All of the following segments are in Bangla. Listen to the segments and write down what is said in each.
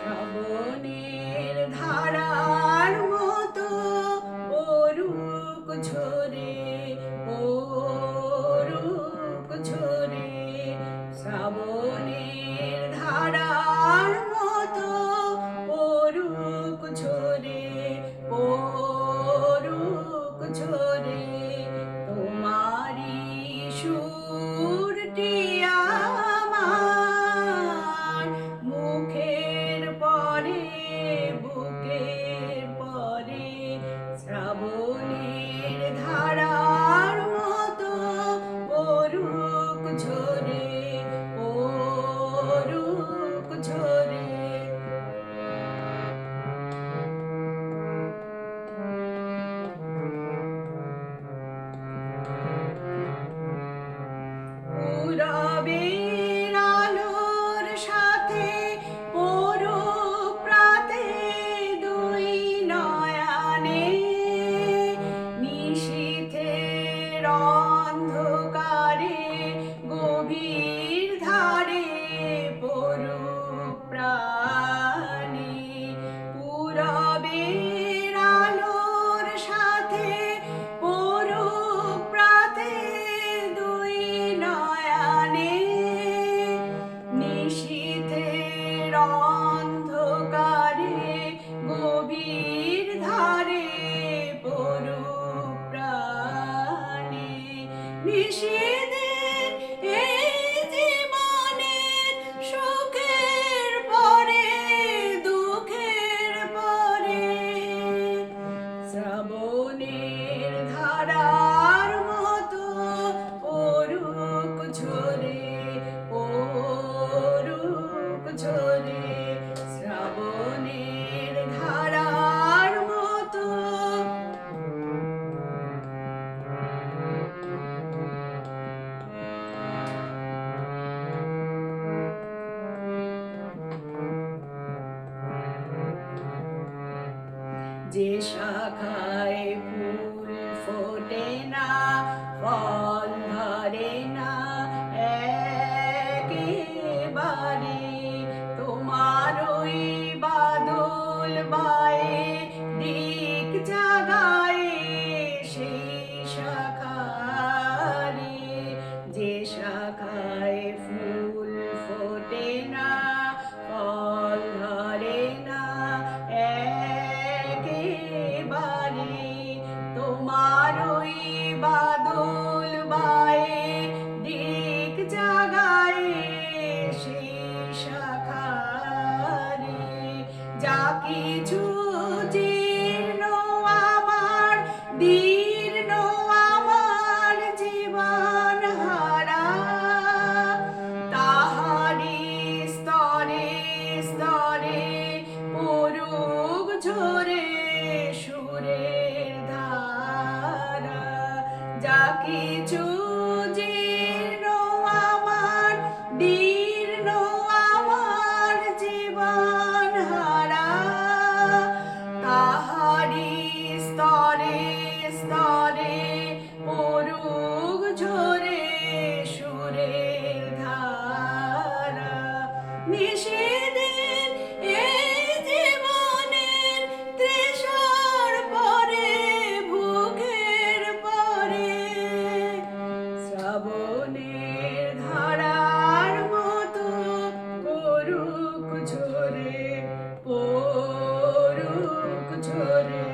শ্রাবণের ধারার মতো পড়ুক ঝরে, পড়ুক ঝরে। শ্রাবণের ধারার মতো পড়ুক ঝরে, পড়ুক ঝরে। তোমারি সুরটি আমার মুখের পরে, বুকের পরে। শ্রাবণের ধারার মতো পড়ুক ঝরে, পড়ুক ঝরে। পূরবের আলোর সাথে পড়ুক প্রাতে দুই নয়নে। নিশীথের অন্ধকারে গভীর ধারে পড়ুক প্রাণে। পূরবের আলোর সাথে পড়ুক প্রাতে দুই নয়নে। নিশীথের অন্ধকারে গভীর ধারে পড়ুক প্রাণে। নিশীথের এই জীবনের সুখের পরে, দুঃখের পরে। শ্রাবণের ধারার মতো পড়ুক ঝরে, পড়ুক ঝরে। শ্রাবণের ধারার মতো। যে শাখায় ফুল ফোটে না, ফল ধরে না একেবারে, তোমার ওই বাদল বায়ে দিক জাগায় সেই শাখারে। যে শাখায় ফুল ফোটে না, ফল ধরে না একেবারে, তোমার ওই বাদল বায়ে দিক জাগায় সেই শাখারে। যা কিছু জীর্ণ আমার, দীর্ণ আমার জীবন হারা, তাহারি স্তরে স্তরে পড়ুক ঝরে সুরের ধারা। যা কিছু জীর্ণ আমার, দীর্ণ আমার জীবন হারা, তাহারি স্তরে স্তরে পড়ুক ঝরে সুরের ধারা। নিশীথের এই জীবনের তৃষার পরে, ভুখের পরে। শ্রাবণের ধারার মতো পড়ুক ঝরে, পড়ুক ঝরে।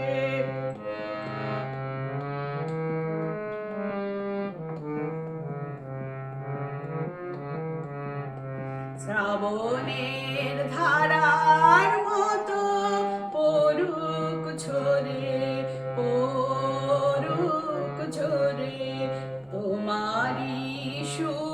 শ্রাবণের ধারার মতো পড়ুক ঝরে, পড়ুক ঝরে। তোমারি সুর